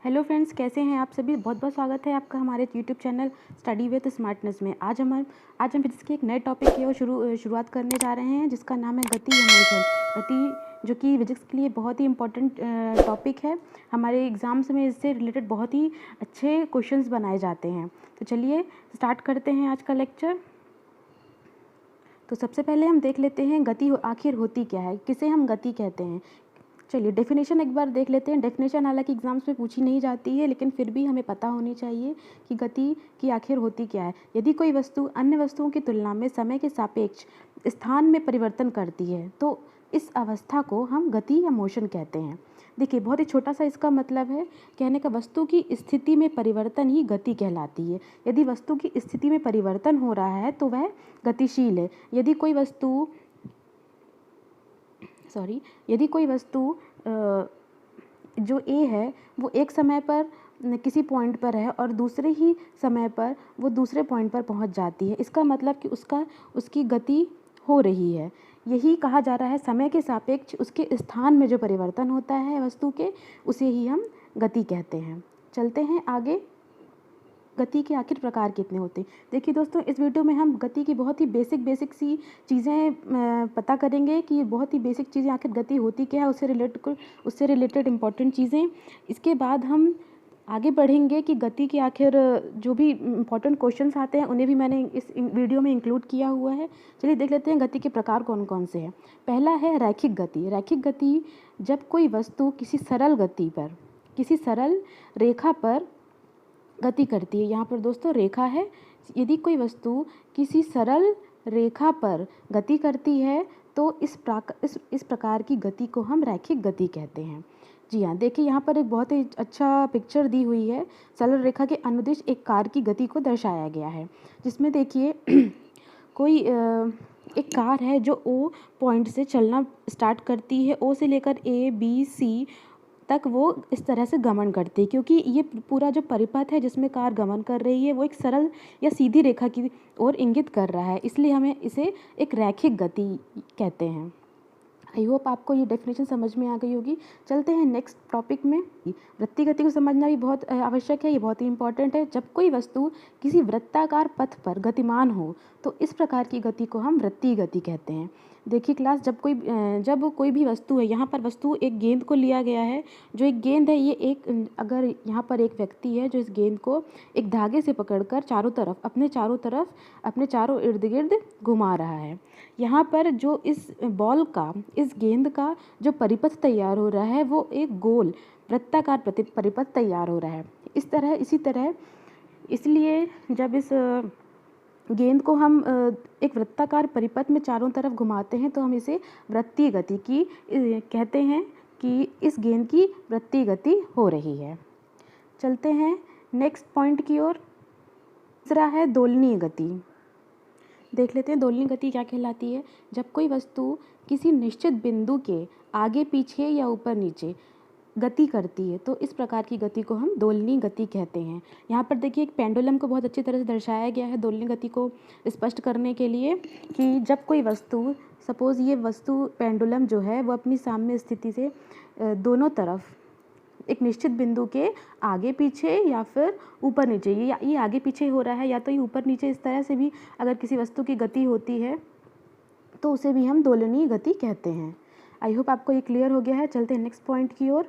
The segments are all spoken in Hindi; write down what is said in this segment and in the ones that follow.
हेलो फ्रेंड्स, कैसे हैं आप सभी। बहुत बहुत स्वागत है आपका हमारे YouTube channel study with smartness में। आज हम फिजिक्स के एक नए टॉपिक की ओर शुरुआत करने जा रहे हैं, जिसका नाम है गति या मोशन। गति जो कि फिजिक्स के लिए बहुत ही इम्पोर्टेंट टॉपिक है। हमारे एग्ज़ाम्स में इससे रिलेटेड बहुत ही अच्छे क्वेश्चंस बनाए जाते हैं। तो चलिए स्टार्ट करते हैं आज का लेक्चर। तो सबसे पहले हम देख लेते हैं गति आखिर होती क्या है, किसे हम गति कहते हैं। चलिए डेफिनेशन एक बार देख लेते हैं। डेफिनेशन हालांकि एग्जाम्स में पूछी नहीं जाती है, लेकिन फिर भी हमें पता होनी चाहिए कि गति की आखिर होती क्या है। यदि कोई वस्तु अन्य वस्तुओं की तुलना में समय के सापेक्ष स्थान में परिवर्तन करती है तो इस अवस्था को हम गति या मोशन कहते हैं। देखिए बहुत ही छोटा सा इसका मतलब है, कहने का वस्तु की स्थिति में परिवर्तन ही गति कहलाती है। यदि वस्तु की स्थिति में परिवर्तन हो रहा है तो वह गतिशील है। यदि कोई वस्तु जो ए है वो एक समय पर किसी पॉइंट पर है और दूसरे ही समय पर वो दूसरे पॉइंट पर पहुंच जाती है, इसका मतलब कि उसकी गति हो रही है। यही कहा जा रहा है, समय के सापेक्ष उसके स्थान में जो परिवर्तन होता है वस्तु के, उसे ही हम गति कहते हैं। चलते हैं आगे। गति के आखिर प्रकार कितने होते हैं। देखिए दोस्तों, इस वीडियो में हम गति की बहुत ही बेसिक सी चीज़ें पता करेंगे कि बहुत ही बेसिक चीज़ें आखिर गति होती क्या है, उससे रिलेटेड इम्पोर्टेंट चीज़ें। इसके बाद हम आगे बढ़ेंगे कि गति के आखिर जो भी इम्पोर्टेंट क्वेश्चंस आते हैं उन्हें भी मैंने इस वीडियो में इंक्लूड किया हुआ है। चलिए देख लेते हैं गति के प्रकार कौन कौन से हैं। पहला है रैखिक गति। रैखिक गति जब कोई वस्तु किसी सरल रेखा पर गति करती है। यहाँ पर दोस्तों रेखा है। यदि कोई वस्तु किसी सरल रेखा पर गति करती है तो इस प्रकार की गति को हम रैखिक गति कहते हैं। जी हाँ, देखिए यहाँ पर एक बहुत ही अच्छा पिक्चर दी हुई है। सरल रेखा के अनुदिश एक कार की गति को दर्शाया गया है, जिसमें देखिए कोई एक कार है जो ओ पॉइंट से चलना स्टार्ट करती है। ओ से लेकर ए बी सी तक वो इस तरह से गमन करती है, क्योंकि ये पूरा जो परिपथ है जिसमें कार गमन कर रही है वो एक सरल या सीधी रेखा की ओर इंगित कर रहा है, इसलिए हमें इसे एक रैखिक गति कहते हैं। आई होप आपको ये डेफिनेशन समझ में आ गई होगी। चलते हैं नेक्स्ट टॉपिक में। वृत्तीय गति को समझना भी बहुत आवश्यक है, ये बहुत ही इंपॉर्टेंट है। जब कोई वस्तु किसी वृत्ताकार पथ पर गतिमान हो तो इस प्रकार की गति को हम वृत्तीय गति कहते हैं। देखिए क्लास, जब कोई भी वस्तु है, यहाँ पर वस्तु एक गेंद को लिया गया है। जो एक गेंद है, ये अगर यहाँ पर एक व्यक्ति है जो इस गेंद को एक धागे से पकड़कर अपने चारों इर्द गिर्द घुमा रहा है। यहाँ पर जो इस गेंद का जो परिपथ तैयार हो रहा है वो एक गोल वृत्ताकार परिपथ तैयार हो रहा है। इसी तरह इसलिए जब इस गेंद को हम एक वृत्ताकार परिपथ में चारों तरफ घुमाते हैं तो हम इसे वृत्तीय गति की कहते हैं कि इस गेंद की वृत्तीय गति हो रही है। चलते हैं नेक्स्ट पॉइंट की ओर। दूसरा है दोलनीय गति। देख लेते हैं दोलनीय गति क्या कहलाती है। जब कोई वस्तु किसी निश्चित बिंदु के आगे पीछे या ऊपर नीचे गति करती है तो इस प्रकार की गति को हम दोलनीय गति कहते हैं। यहाँ पर देखिए एक पेंडुलम को बहुत अच्छी तरह से दर्शाया गया है दोलनीय गति को स्पष्ट करने के लिए, कि जब कोई वस्तु, सपोज़ ये वस्तु पेंडुलम जो है वो अपनी साम्य स्थिति से दोनों तरफ एक निश्चित बिंदु के आगे पीछे या फिर ऊपर नीचे, ये आगे पीछे हो रहा है या तो ये ऊपर नीचे, इस तरह से भी अगर किसी वस्तु की गति होती है तो उसे भी हम दोलनीय गति कहते हैं। आई होप आपको ये क्लियर हो गया है। चलते हैं नेक्स्ट पॉइंट की ओर।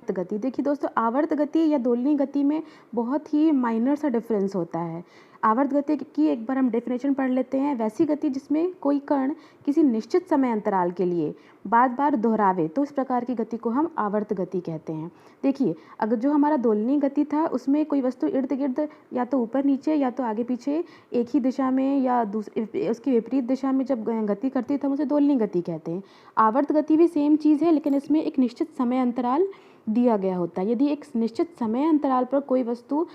गति। देखिए दोस्तों, आवर्त गति या दोलनीय गति में बहुत ही माइनर सा डिफरेंस होता है। आवर्त गति की एक बार हम डेफिनेशन पढ़ लेते हैं। वैसी गति जिसमें कोई कण किसी निश्चित समय अंतराल के लिए बार बार दोहरावे तो इस प्रकार की गति को हम आवर्त गति कहते हैं। देखिए, अगर जो हमारा दोलनीय गति था उसमें कोई वस्तु इर्द गिर्द या तो ऊपर नीचे या तो आगे पीछे एक ही दिशा में या उसकी विपरीत दिशा में जब गति करती है तो हम उसे दोलनीय गति कहते हैं। आवर्त गति भी सेम चीज़ है, लेकिन इसमें एक निश्चित समय अंतराल दिया गया होता है। यदि एक निश्चित समय अंतराल पर कोई वस्तु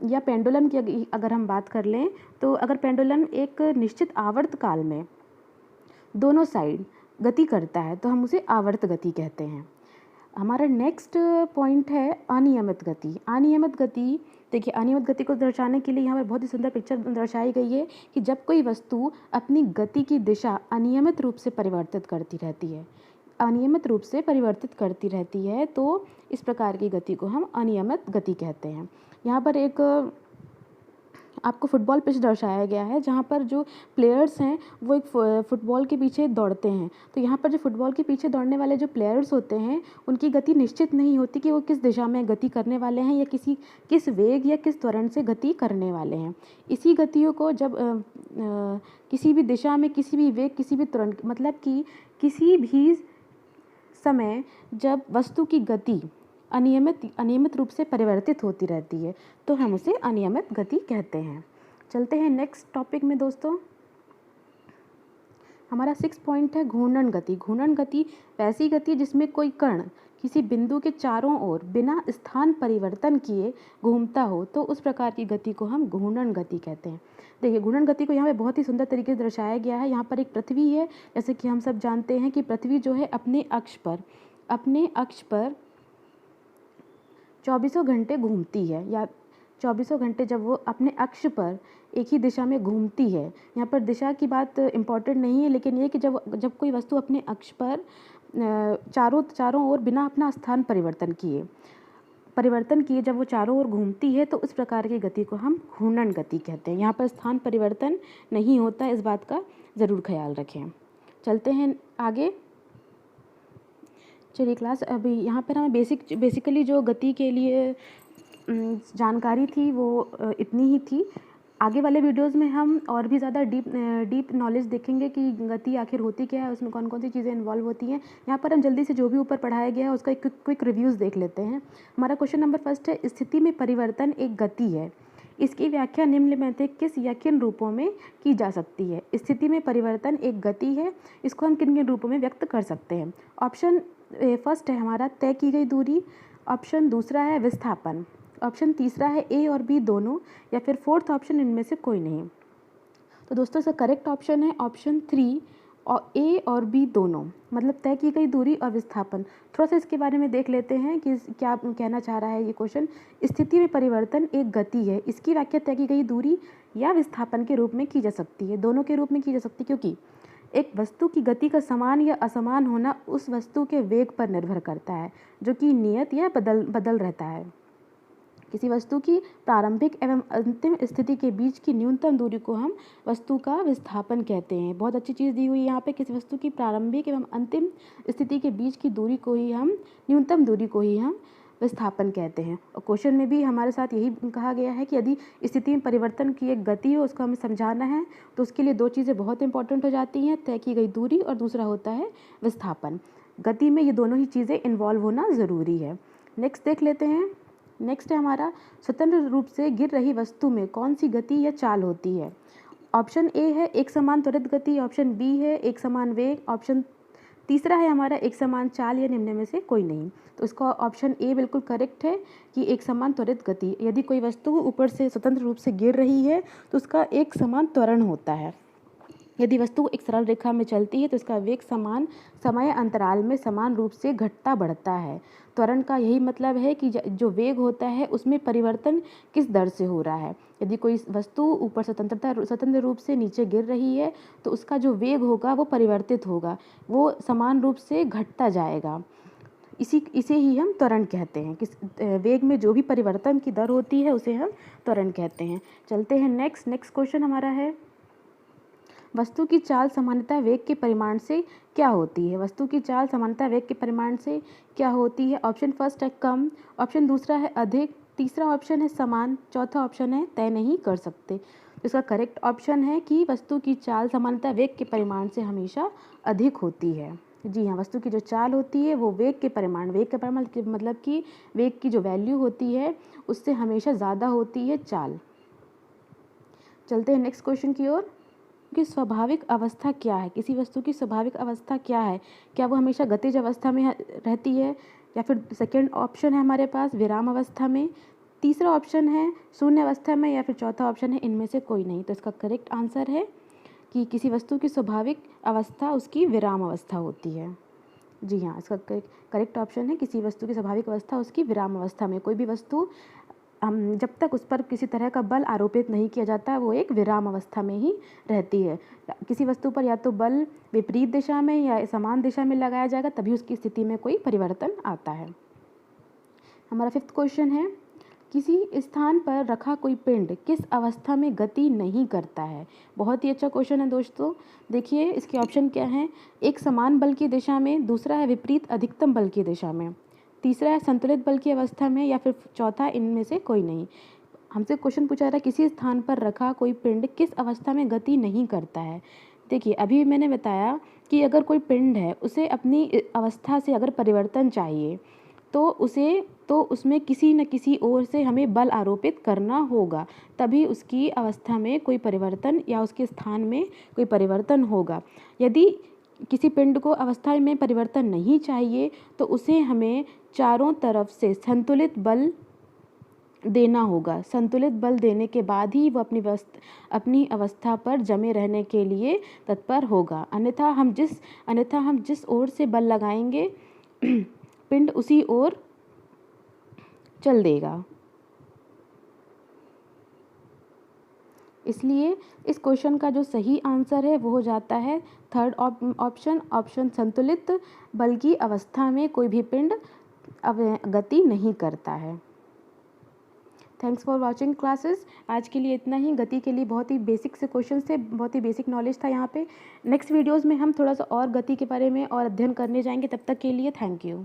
या पेंडुलम की अगर हम बात कर लें, तो अगर पेंडुलम एक निश्चित आवर्त काल में दोनों साइड गति करता है तो हम उसे आवर्त गति कहते हैं। हमारा नेक्स्ट पॉइंट है अनियमित गति। अनियमित गति, देखिए अनियमित गति को दर्शाने के लिए यहाँ पर बहुत ही सुंदर पिक्चर दर्शाई गई है कि जब कोई वस्तु अपनी गति की दिशा अनियमित रूप से परिवर्तित करती रहती है। अनियमित रूप से परिवर्तित करती रहती है, तो इस प्रकार की गति को हम अनियमित गति कहते हैं। यहाँ पर एक आपको फुटबॉल पिच दर्शाया गया है, जहाँ पर जो प्लेयर्स हैं वो एक फुटबॉल के पीछे दौड़ते हैं। तो यहाँ पर जो फुटबॉल के पीछे दौड़ने वाले जो प्लेयर्स होते हैं, उनकी गति निश्चित नहीं होती कि वो किस दिशा में गति करने वाले हैं या किस वेग या किस त्वरण से गति करने वाले हैं। इसी गतियों को जब किसी भी दिशा में, किसी भी वेग, किसी भी त्वरण, मतलब कि किसी भी समय जब वस्तु की गति अनियमित रूप से परिवर्तित होती रहती है, तो हम उसे अनियमित गति कहते हैं। चलते हैं नेक्स्ट टॉपिक में दोस्तों। हमारा 6 पॉइंट है घूर्णन गति। घूर्णन गति वैसी गति जिसमें कोई कण किसी बिंदु के चारों ओर बिना स्थान परिवर्तन किए घूमता हो, तो उस प्रकार की गति को हम घूर्णन गति कहते हैं। देखिए, घूर्णन गति को यहाँ पे बहुत ही सुंदर तरीके से दर्शाया गया है। यहाँ पर एक पृथ्वी है, जैसे कि हम सब जानते हैं कि पृथ्वी जो है अपने अक्ष पर 24 घंटे घूमती है, या 24 घंटे जब वो अपने अक्ष पर एक ही दिशा में घूमती है। यहाँ पर दिशा की बात इम्पॉर्टेंट नहीं है, लेकिन ये कि जब कोई वस्तु अपने अक्ष पर चारों ओर बिना अपना स्थान परिवर्तन किए जब वो चारों ओर घूमती है, तो उस प्रकार की गति को हम घूर्णन गति कहते हैं। यहाँ पर स्थान परिवर्तन नहीं होता, इस बात का ज़रूर ख्याल रखें। चलते हैं आगे। चलिए क्लास, अभी यहाँ पर हमें बेसिकली जो गति के लिए जानकारी थी वो इतनी ही थी। आगे वाले वीडियोस में हम और भी ज़्यादा डीप नॉलेज देखेंगे कि गति आखिर होती क्या है, उसमें कौन कौन सी चीज़ें इन्वॉल्व होती हैं। यहाँ पर हम जल्दी से जो भी ऊपर पढ़ाया गया है उसका एक क्विक रिव्यूज़ देख लेते हैं। हमारा क्वेश्चन नंबर 1 है, स्थिति में परिवर्तन एक गति है, इसकी व्याख्या निम्न में से किस या किन रूपों में की जा सकती है। स्थिति में परिवर्तन एक गति है, इसको हम किन किन रूपों में व्यक्त कर सकते हैं। ऑप्शन 1 है हमारा तय की गई दूरी, ऑप्शन 2 है विस्थापन, ऑप्शन 3 है ए और बी दोनों, या फिर 4th ऑप्शन इनमें से कोई नहीं। तो दोस्तों इसका करेक्ट ऑप्शन है ऑप्शन 3, और ए और बी दोनों, मतलब तय की गई दूरी और विस्थापन। थोड़ा सा इसके बारे में देख लेते हैं कि क्या कहना चाह रहा है ये क्वेश्चन। स्थिति में परिवर्तन एक गति है, इसकी व्याख्या तय की गई दूरी या विस्थापन के रूप में की जा सकती है, दोनों के रूप में की जा सकती है, क्योंकि एक वस्तु की गति का समान या असमान होना उस वस्तु के वेग पर निर्भर करता है, जो कि नियत या बदल रहता है। किसी वस्तु की प्रारंभिक एवं अंतिम स्थिति के बीच की न्यूनतम दूरी को हम वस्तु का विस्थापन कहते हैं। बहुत अच्छी चीज़ दी हुई है यहाँ पे, किसी वस्तु की प्रारंभिक एवं अंतिम स्थिति के बीच की दूरी को ही हम, न्यूनतम दूरी को ही हम विस्थापन कहते हैं। और क्वेश्चन में भी हमारे साथ यही कहा गया है कि यदि स्थिति में परिवर्तन की एक गति हो, उसको हमें समझाना है, तो उसके लिए 2 चीज़ें बहुत इंपॉर्टेंट हो जाती हैं, तय की गई दूरी और दूसरा होता है विस्थापन। गति में ये दोनों ही चीज़ें इन्वॉल्व होना ज़रूरी है। नेक्स्ट देख लेते हैं। नेक्स्ट है हमारा, स्वतंत्र रूप से गिर रही वस्तु में कौन सी गति या चाल होती है। ऑप्शन ए है एक समान त्वरित गति, ऑप्शन बी है एक समान वेग, ऑप्शन 3 है हमारा एक समान चाल, या निम्न में से कोई नहीं। तो इसका ऑप्शन ए बिल्कुल करेक्ट है कि एक समान त्वरित गति। यदि कोई वस्तु ऊपर से स्वतंत्र रूप से गिर रही है तो उसका एक समान त्वरण होता है। यदि वस्तु एक सरल रेखा में चलती है तो इसका वेग समान समय अंतराल में समान रूप से घटता बढ़ता है। त्वरण का यही मतलब है कि जो वेग होता है उसमें परिवर्तन किस दर से हो रहा है। यदि कोई वस्तु ऊपर स्वतंत्र रूप से नीचे गिर रही है तो उसका जो वेग होगा वो परिवर्तित होगा, वो समान रूप से घटता जाएगा। इसे ही हम त्वरण कहते हैं। किस वेग में जो भी परिवर्तन की दर होती है उसे हम त्वरण कहते हैं। चलते हैं नेक्स्ट क्वेश्चन हमारा है, वस्तु की चाल सामान्यतः वेग के परिमाण से क्या होती है। वस्तु की चाल सामान्यतः वेग के परिमाण से क्या होती है। ऑप्शन 1 है कम, ऑप्शन 2 है अधिक, 3 ऑप्शन है समान, 4था ऑप्शन है तय नहीं कर सकते। इसका करेक्ट ऑप्शन है कि वस्तु की चाल सामान्यतः वेग के परिमाण से हमेशा अधिक होती है। जी हाँ, वस्तु की जो चाल होती है वो वेग के परिमाण मतलब कि वेग की जो वैल्यू होती है उससे हमेशा ज़्यादा होती है चाल। चलते हैं नेक्स्ट क्वेश्चन की ओर कि स्वाभाविक अवस्था क्या है। किसी वस्तु की स्वाभाविक अवस्था क्या है, क्या वो हमेशा गतिज अवस्था में रहती है, या फिर सेकंड ऑप्शन है हमारे पास विराम अवस्था में, 3 ऑप्शन है शून्य अवस्था में, या फिर 4था ऑप्शन है इनमें से कोई नहीं। तो इसका करेक्ट आंसर है कि किसी वस्तु की स्वाभाविक अवस्था उसकी विराम अवस्था होती है। जी हाँ, इसका करेक्ट ऑप्शन है किसी वस्तु की स्वाभाविक अवस्था उसकी विराम अवस्था में। कोई भी वस्तु जब तक उस पर किसी तरह का बल आरोपित नहीं किया जाता वो एक विराम अवस्था में ही रहती है। किसी वस्तु पर या तो बल विपरीत दिशा में या समान दिशा में लगाया जाएगा तभी उसकी स्थिति में कोई परिवर्तन आता है। हमारा 5th क्वेश्चन है, किसी स्थान पर रखा कोई पिंड किस अवस्था में गति नहीं करता है। बहुत ही अच्छा क्वेश्चन है दोस्तों। देखिए इसके ऑप्शन क्या हैं, एक समान बल की दिशा में, दूसरा है विपरीत अधिकतम बल की दिशा में, तीसरा है संतुलित बल की अवस्था में, या फिर चौथा इनमें से कोई नहीं। हमसे क्वेश्चन पूछा जा रहा है किसी स्थान पर रखा कोई पिंड किस अवस्था में गति नहीं करता है। देखिए अभी मैंने बताया कि अगर कोई पिंड है उसे अपनी अवस्था से अगर परिवर्तन चाहिए तो उसमें किसी न किसी ओर से हमें बल आरोपित करना होगा, तभी उसकी अवस्था में कोई परिवर्तन या उसके स्थान में कोई परिवर्तन होगा। यदि किसी पिंड को अवस्था में परिवर्तन नहीं चाहिए तो उसे हमें चारों तरफ से संतुलित बल देना होगा। संतुलित बल देने के बाद ही वो अपनी अवस्था पर जमे रहने के लिए तत्पर होगा, अन्यथा हम जिस ओर से बल लगाएंगे पिंड उसी ओर चल देगा। इसलिए इस क्वेश्चन का जो सही आंसर है वो हो जाता है 3rd ऑप्शन संतुलित बल की अवस्था में कोई भी पिंड गति नहीं करता है। Thanks for watching classes. आज के लिए इतना ही। गति के लिए बहुत ही बेसिक से क्वेश्चन थे, बहुत ही बेसिक नॉलेज था यहाँ पे। नेक्स्ट वीडियोज़ में हम थोड़ा सा और गति के बारे में और अध्ययन करने जाएंगे। तब तक के लिए थैंक यू।